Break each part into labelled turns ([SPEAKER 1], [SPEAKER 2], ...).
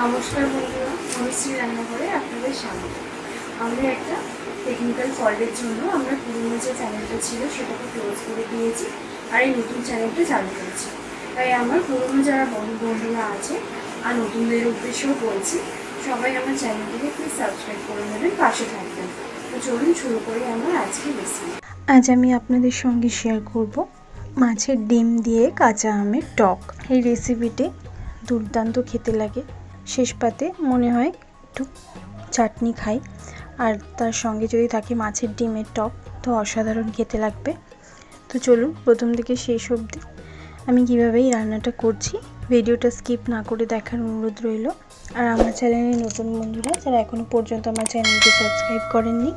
[SPEAKER 1] নমস্কার বন্ধুরা, অনুশ্রী রান্নাঘরে আপনাদের স্বাগত। আমরা একটা টেকনিক্যাল ফল্টের জন্য আমরা পুরনো যে চ্যানেলটা ছিল সেটাকে ক্লোজ করে দিয়েছি আর এই নতুন চ্যানেলটা চালু করেছি। তাই আমার পুরনো যারা বন্ধুরা আছে আর নতুনদের উদ্দেশ্যও বলছি, সবাই আমার চ্যানেলটিকে প্লিজ সাবস্ক্রাইব করে নেবেন, পাশে থাকবেন। তো চলুন শুরু করি আমরা আজকে রেসিপি।
[SPEAKER 2] আজ আমি আপনাদের সঙ্গে শেয়ার করব মাছের ডিম দিয়ে কাঁচা আমের টক। এই রেসিপিটি দুর্দান্ত খেতে লাগে। শেষ পাতে মনে হয় একটু চাটনি খাই, আর তার সঙ্গে যদি থাকে মাছের ডিমের টক, তো অসাধারণ খেতে লাগবে। তো চলুন প্রথম থেকে শেষ অবধি আমি কীভাবে এই রান্নাটা করছি ভিডিওটা স্কিপ না করে দেখার অনুরোধ রইল। আর আমার চ্যানেলে নতুন বন্ধুরা যারা এখনও পর্যন্ত আমার চ্যানেলটি সাবস্ক্রাইব করেননি,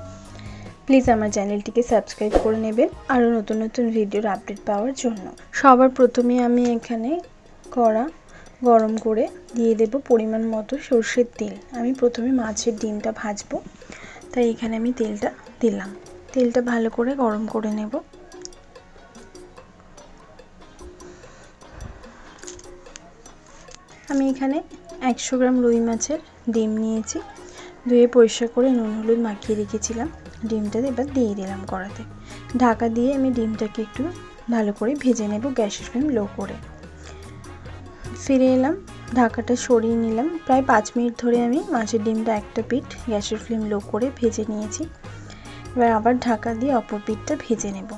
[SPEAKER 2] প্লিজ আমার চ্যানেলটিকে সাবস্ক্রাইব করে নেবেন আরও নতুন নতুন ভিডিওর আপডেট পাওয়ার জন্য। সবার প্রথমে আমি এখানে কড়া গরম করে দিয়ে দেব পরিমাণ মতো সরষের তেল। আমি প্রথমে মাছের ডিমটা ভাজবো, তাই এখানে আমি তেলটা দিলাম। তেলটা ভালো করে গরম করে নেব। আমি এখানে 100 গ্রাম রুই মাছের ডিম নিয়েছি, ধুয়ে পরিষ্কার করে নুন হলুদ মাখিয়ে রেখেছিলাম। ডিমটা এবার দিয়ে দিলাম কড়াতে। ঢাকা দিয়ে আমি ডিমটাকে একটু ভালো করে ভেজে নেব, গ্যাসের ফ্লেম লো করে। ফিরে এলাম, ঢাকাটা সরিয়ে নিলাম। প্রায় 5 মিনিট ধরে আমি মাছের ডিমটা একটা পিঠ গ্যাসের ফ্লেম লো করে ভেজে নিয়েছি। এবার আবার ঢাকা দিয়ে অপর পিঠটা ভেজে নেব।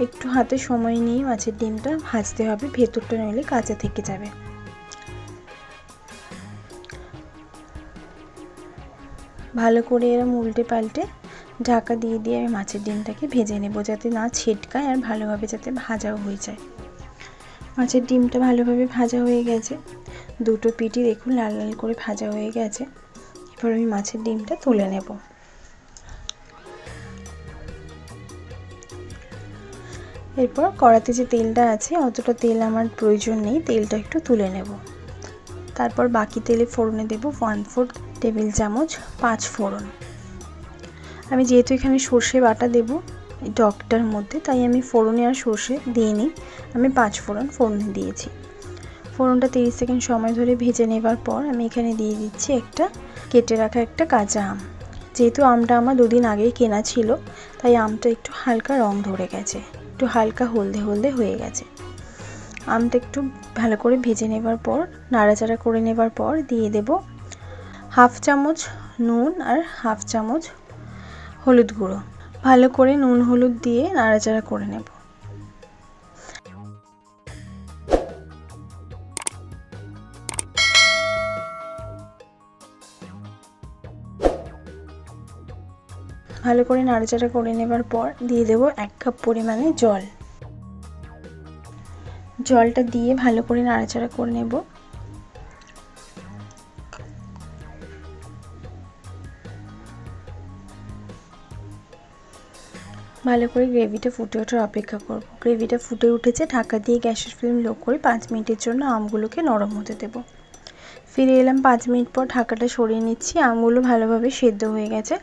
[SPEAKER 2] একটু হাতে সময় নিয়ে মাছের ডিমটা ভাজতে হবে, ভেতরটা নইলে কাঁচা থেকে যাবে। ভালো করে এরম উল্টে পাল্টে ঢাকা দিয়ে দিয়ে আমি মাছের ডিমটাকে ভেজে নেব, যাতে না ছিটকায় আর ভালোভাবে যাতে ভাজাও হয়ে যায়। মাছের ডিমটা ভালোভাবে ভাজা হয়ে গেছে, দুটো পিঠই দেখুন লাল লাল করে ভাজা হয়ে গেছে। এবার আমি মাছের ডিমটা তুলে নেব। এরপর কড়াতে যে তেলটা আছে অতটা তেল আমার প্রয়োজন নেই, তেলটা একটু তুলে নেব। তারপর বাকি তেলে ফোড়নে দেব 1/4 টেবিল চামচ 5 ফোড়ন। আমি যেহেতু এখানে সর্ষে বাটা দেব এই টকটার মধ্যে, তাই আমি ফোড়নে আর সর্ষে দিইনি, আমি 5 ফোড়ন ফোড়নে দিয়েছি। ফোড়নটা 30 সেকেন্ড সময় ধরে ভেজে নেবার পর আমি এখানে দিয়ে দিচ্ছি একটা কেটে রাখা একটা কাঁচা আম। যেহেতু আমটা আমার 2 দিন আগেই কেনা ছিল, তাই আমটা একটু হালকা রং ধরে গেছে, একটু হালকা হলদে হলদে হয়ে গেছে। আমটা একটু ভালো করে ভেজে নেবার পর নাড়াচাড়া করে নেবার পর দিয়ে দেব 1/2 চামচ নুন আর 1/2 চামচ হলুদ গুঁড়ো। ভালো করে নুন হলুদ দিয়ে নাড়াচাড়া করে নেব। ভালো করে নাড়াচাড়া করে নেবার পর দিয়ে দেব 1 কাপ পরিমাণে জল। জলটা দিয়ে ভালো করে নাড়াচাড়া করে নেব। ভালো করে গ্রেভিটা ফুটে ওঠার অপেক্ষা করব। গ্রেভিটা ফুটে উঠেছে, ঢাকা দিয়ে গ্যাসের ফ্লেম লো করে 5 মিনিটের জন্য আমগুলোকে নরম হতে দেব। ফিরে এলাম 5 মিনিট পর, ঢাকাটা সরিয়ে নিচ্ছি। আমগুলো ভালোভাবে সেদ্ধ হয়ে গেছে।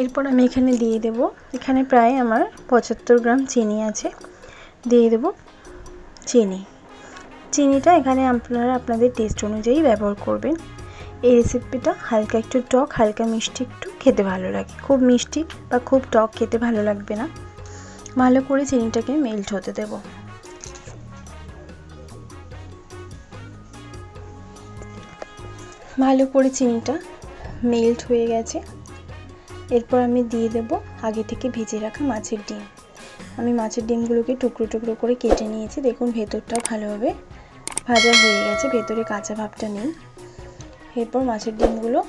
[SPEAKER 2] এরপর আমি এখানে দিয়ে দেব, এখানে প্রায় আমার 75 গ্রাম চিনি আছে, দিয়ে দেব চিনি। চিনিটা এখানে আপনারা আপনাদের টেস্ট অনুযায়ী ব্যবহার করবেন। এই রেসিপিটা হালকা একটু টক, হালকা মিষ্টি একটু খেতে ভালো লাগে। খুব মিষ্টি বা খুব টক খেতে ভালো লাগবে না। ভালো করে চিনিটাকে মেল্ট হতে দেব। ভালো করে চিনিটা মেল্ট হয়ে গেছে। এরপর আমি দিয়ে দেব আগে থেকে ভেজে রাখা মাছের ডিম। আমি মাছের ডিমগুলোকে টুকরো টুকরো করে কেটে নিয়েছি। দেখুন ভেতরটা ভালোভাবে ভাজা হয়ে গেছে, ভেতরে কাঁচা ভাবটা নেই। এরপর মাছের ডিমগুলো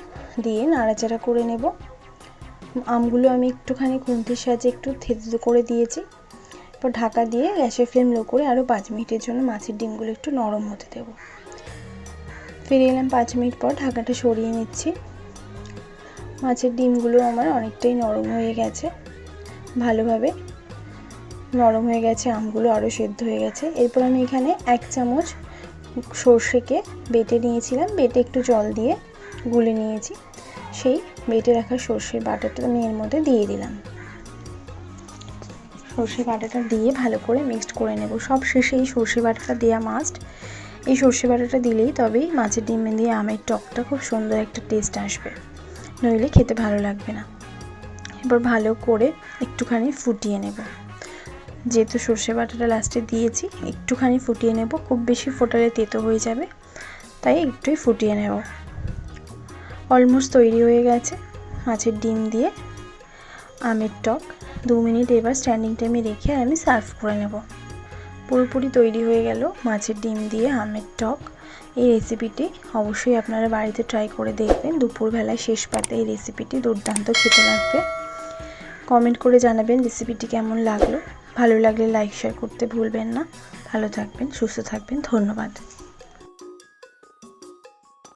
[SPEAKER 2] দিয়ে নাড়াচাড়া করে নেব। আমগুলো আমি একটুখানি খুন্তির সাহায্যে একটু থেতো করে দিয়েছি। এরপর ঢাকা দিয়ে গ্যাসের ফ্লেম লো করে আরও 5 মিনিটের জন্য মাছের ডিমগুলো একটু নরম হতে দেব। ফিরে এলাম 5 মিনিট পর, ঢাকাটা সরিয়ে নিচ্ছি। মাছের ডিমগুলো আমার অনেকটাই নরম হয়ে গেছে, ভালোভাবে নরম হয়ে গেছে, আমগুলো আরও সেদ্ধ হয়ে গেছে। এরপর আমি এখানে 1 চামচ সর্ষেকে বেটে নিয়েছিলাম, বেটে একটু জল দিয়ে গুলে নিয়েছি। সেই বেটে রাখা সর্ষের বাটাটা আমি এর মধ্যে দিয়ে দিলাম। সর্ষে বাটাটা দিয়ে ভালো করে মিক্সড করে নেব। সব শেষে এই সর্ষে বাটাটা দেওয়া মাস্ট। এই সর্ষে বাটাটা দিলেই তবেই মাছের ডিম দিয়ে আমের টকটা খুব সুন্দর একটা টেস্ট আসবে, নইলে খেতে ভালো লাগবে না। এবার ভালো করে একটুখানি ফুটিয়ে নেব। যেহেতু সর্ষে বাটাটা লাস্টে দিয়েছি, একটুখানি ফুটিয়ে নেব। খুব বেশি ফোটালে তেতো হয়ে যাবে, তাই একটুই ফুটিয়ে নেব। অলমোস্ট তৈরি হয়ে গেছে মাছের ডিম দিয়ে আমের টক। 2 মিনিট এবার স্ট্যান্ডিং টাইমে রেখে আমি সার্ভ করে নেব। পুরোপুরি তৈরি হয়ে গেল মাছের ডিম দিয়ে আমের টক। এই রেসিপিটি অবশ্যই আপনারা বাড়িতে ট্রাই করে দেখবেন। দুপুরবেলায় শেষ পাতে এই রেসিপিটি দুর্দান্ত খেতে লাগবে। কমেন্ট করে জানাবেন রেসিপিটি কেমন লাগলো। ভালো লাগলে লাইক শেয়ার করতে ভুলবেন না। ভালো থাকবেন, সুস্থ থাকবেন। ধন্যবাদ।